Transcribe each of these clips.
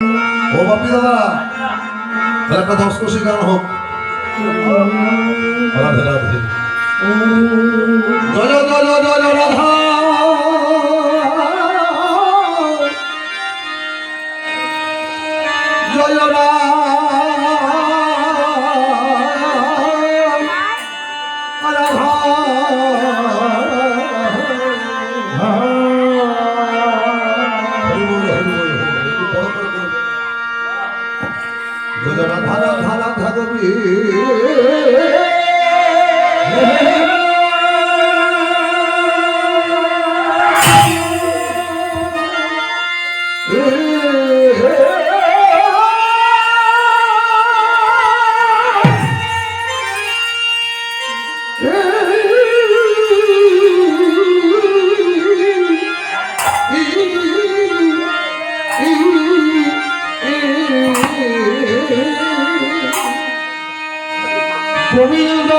ও বাপি দাদা তাহলে একটা 10 কোষে গান হোক। রাধে রাধে জয় জয় জয় জয় রাধা জয় রাধা রাধা রাধা রাধা গোপী গোবিন্দ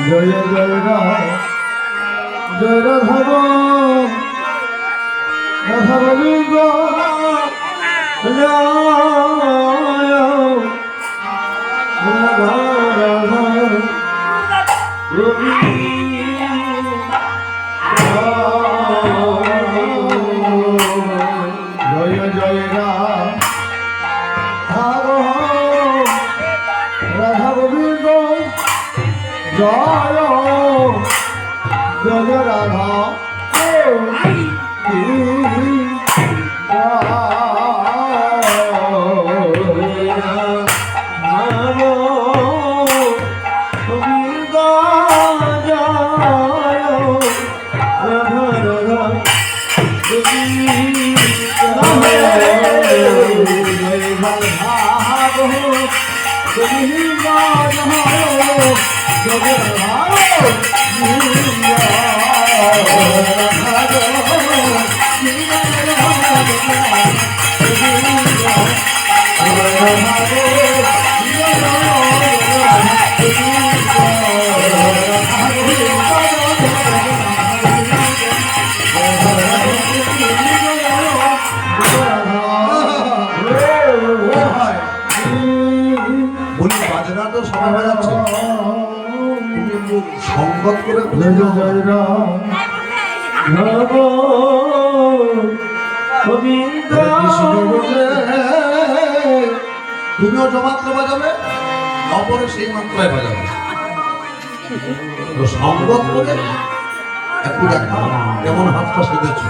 জয় জয় রাম জয় রাঘব রাঘব লিঙ্গ জয় জয় রাম রাঘব লিঙ্গ জয় জয় রাধা সংগত করে তুমিও জমাত্র বাজাবে, অপরে সেই মাত্রায় বাজাবে। সংগত করে একটু দেখা কেমন হাতটা সেধেছ।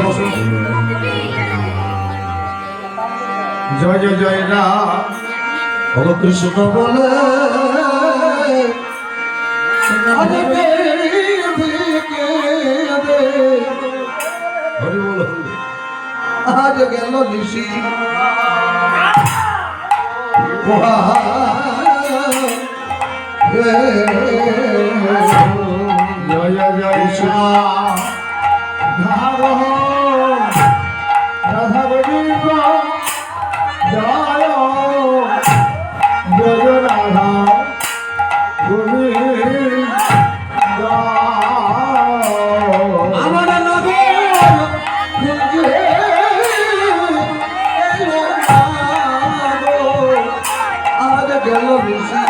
বসুন। জয় জয় জয় রাম ভগৎ কৃষ্ণ বলে আজ গেল নিশি জয় জয় কৃষ্ণ রাধা গোবিন্দ জয় জয় রাধা গোবিন্দ আমার আজ গেল নিশি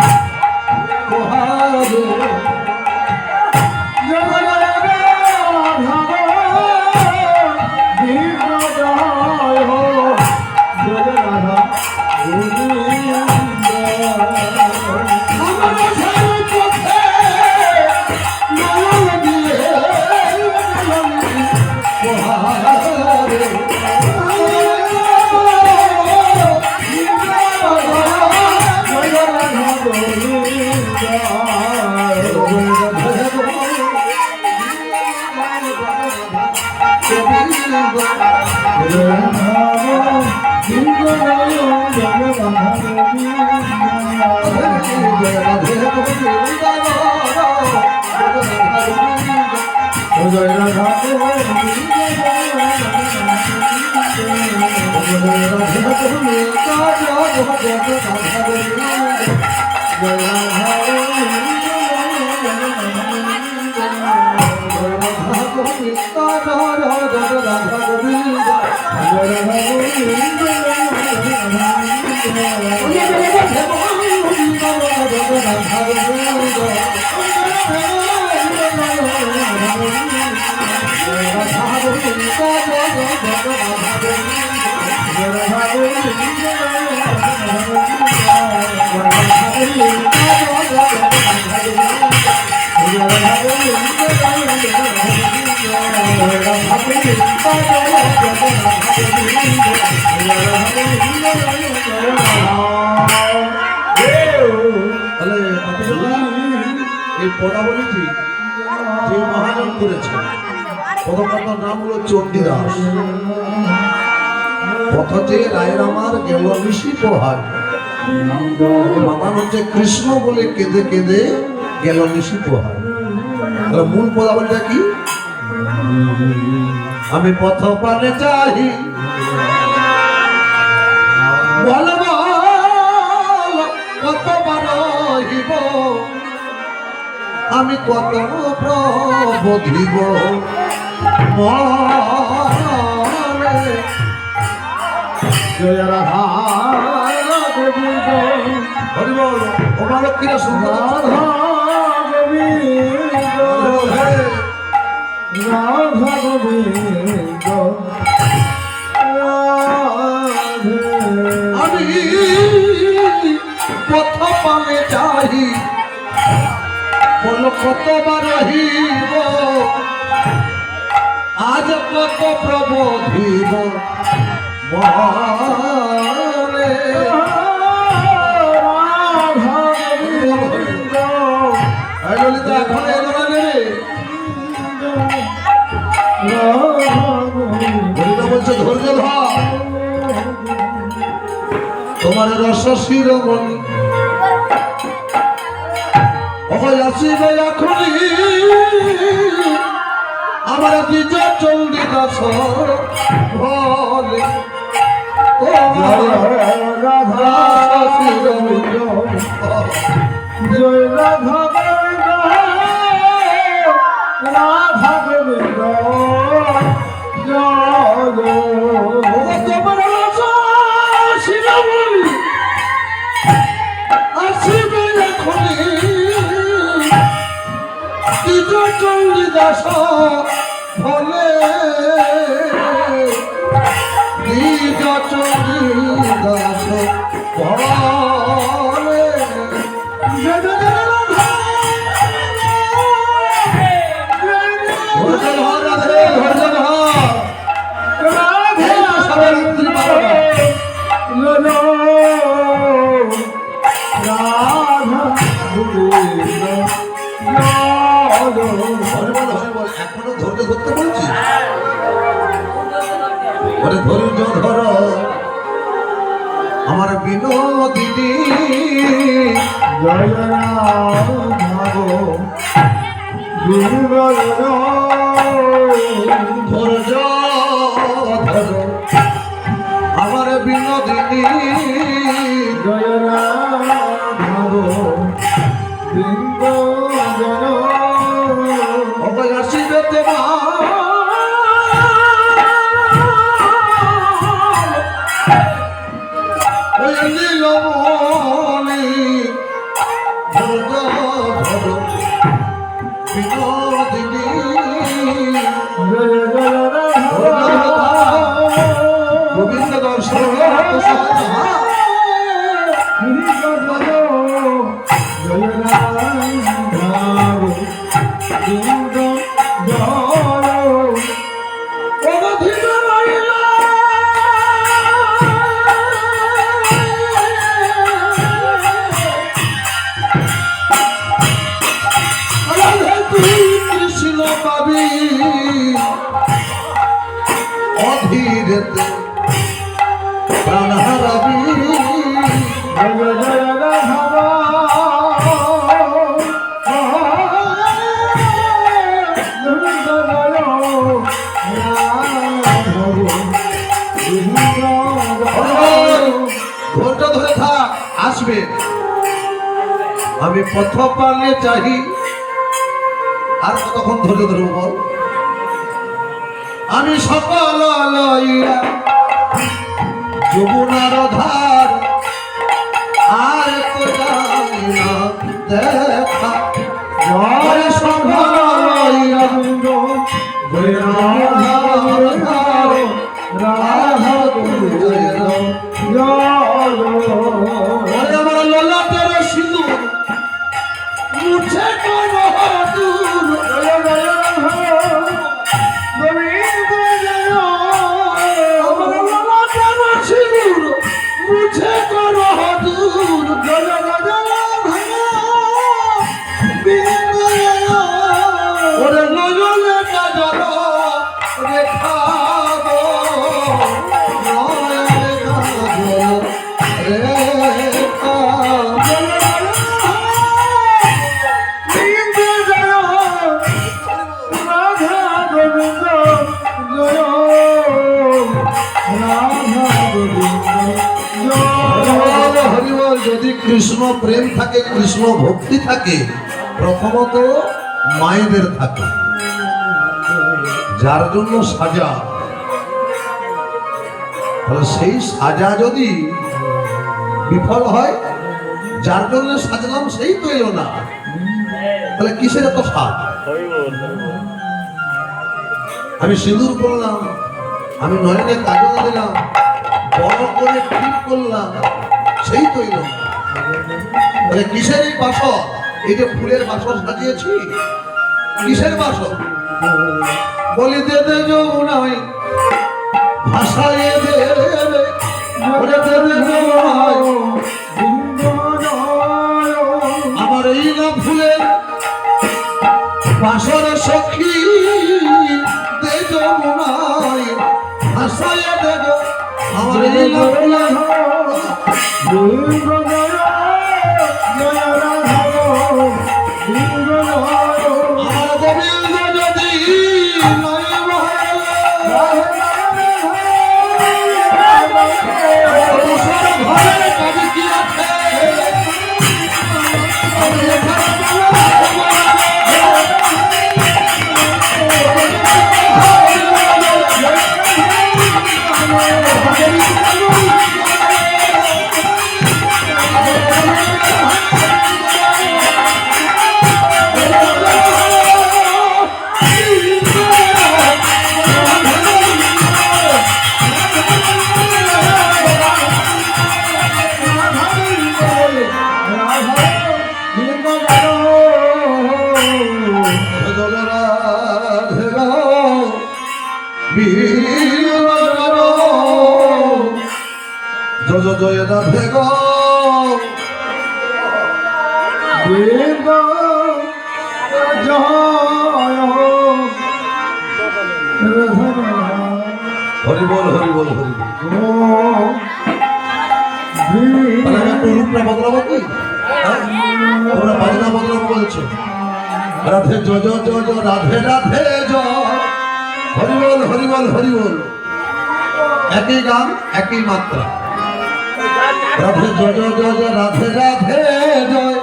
জয় রাধা এই পদাবলীটি যে মহাজন করেছে পদকর্তার নাম হলো চণ্ডীদাস। পথতে রায়ের আমার গেল ঋষি পোহায় মাতান হচ্ছে কৃষ্ণ বলে কেঁদে কেঁদে গেল ঋষি পোহায়। মূল পদাবলীটা কি? আমি পথ পানে চাহি বল কতবার রহিব, আমি কত প্রবোধিব জয় রাধা গোবিন্দ হরি বল। ওমালক্ষীরা সুন্দর রাধা গোবিন্দ রাধা গোবিন্দ আমি পথ পানে চাহি বল কতবার রহিব, আজ কত প্রবোধিব মনে। ললিতা এখন এলো না রে, ললিতা বলছে ধৈর্য ধর, তোমার রস শিরোমণি আসিবে এখনই আমার দ্বিজ চণ্ডী দাস বলে রাধা শিরোমণি জয় রাধা গোবিন্দ রাধা গোবিন্দ জয় তোমার রস শিরোমণি আসিবে এখনই দ্বিজ চণ্ডী দাস বলে দ্বিজ চণ্ডী দাস বলে এখনো ধৈর্য ধরতে বলছি, ওরে ধৈর্য ধর আমার বিনোদিনী জয় রাধা গোবিন্দ ধৈর্য ধর আমার বিনোদিনী জয় রাধা গোবিন্দ আসিবে তোমার নীলমণি ধৈর্য ধর বিনোদিনী জয় জয় রাধা গোবিন্দ দর্শন জয় রাধা গোবিন্দ কৃষ্ণ পাবি ভুলেতে প্রাণ হারাবি। জয় জয় রাধা ধৈর্য ধরে থাক, আসবে। আমি পথ পানে চাহি, আর কতক্ষণ ধৈর্য ধরবো বল? আমি সকল লইয়া যমুনার ধার, আর তো জানি না দেখা। জয় সকল লইয়া যমুনার ধার, রাধা জয় রাম। ওরে আমার ললাটের সিঁদুর মুছে করো দূর। আমার ললাটের সিঁদুর মুছে করো দূর। ওরে নয়নে কাজল রেখাবো, নয়নে কাজল হরিবল। যদি কৃষ্ণ প্রেম থাকে, কৃষ্ণ ভক্তি থাকে, প্রথমত মায়েদের থাকে, যার জন্য সাজা। তাহলে সেই সাজা যদি বিফল হয়, যার জন্য সাজলাম সেই তো এলো না, তাহলে কিসের এত সাজ? আমি সিঁদুর করলাম, আমি নয়নে কাজল দিলাম, বড় করে টিপ করলাম, সেই তো এলো না। তাহলে কিসের এই বাসর? এই যে ফুলের বাসর সাজিয়েছি, কিসের বাসর? বলি দে দে যমুনায় ভাষায় দে রে, ওরে দে দে যমুনায় আমার এই না ফুলের বাসর সখী, দে যমুনায় ভাষায় দে গো আমার এই না ফুলের। আমার গোবিন্দ যদি নয় ঘরের কাজে কি আছে? জয় জয় রাধে গো হরি বল, হরি বল, হরি বল। একটু রূপটা বদলাবো কি? তোমরা বাজনা বদলাবো বলছো। রাধে জয় জয় জয় জয়, রাধে রাধে জয়, হরি বল, হরি বল, হরি বল। একই গান, একই মাত্রা। রাধে জয় জয় জয় জয়, রাধে রাধে জয়,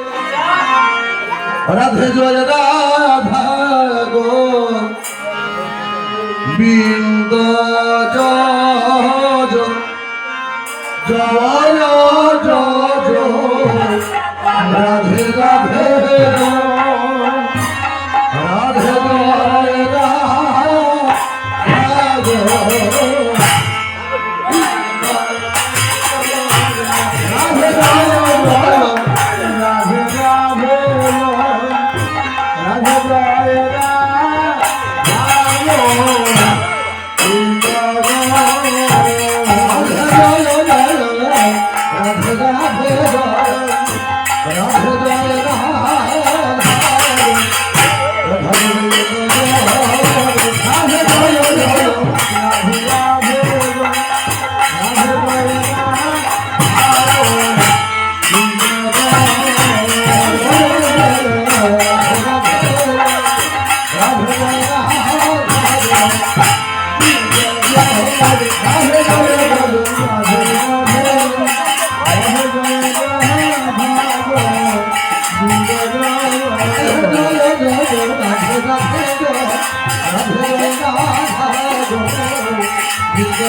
রাধে জয় রাধা গো বিন্দ জয় জয় জয় রাধে রাধে রাধে জয় ও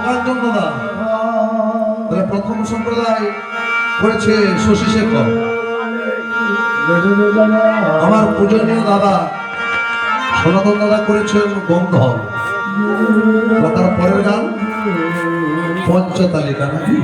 কাঞ্চন দাদা, তাহলে প্রথম সম্প্রদায় করেছে শশী শেখর, আমার পূজনীয় দাদা সনাতন দাদা করেছেন গন্ধর্ব, তার পরের গান পঞ্চতালিকা নাকি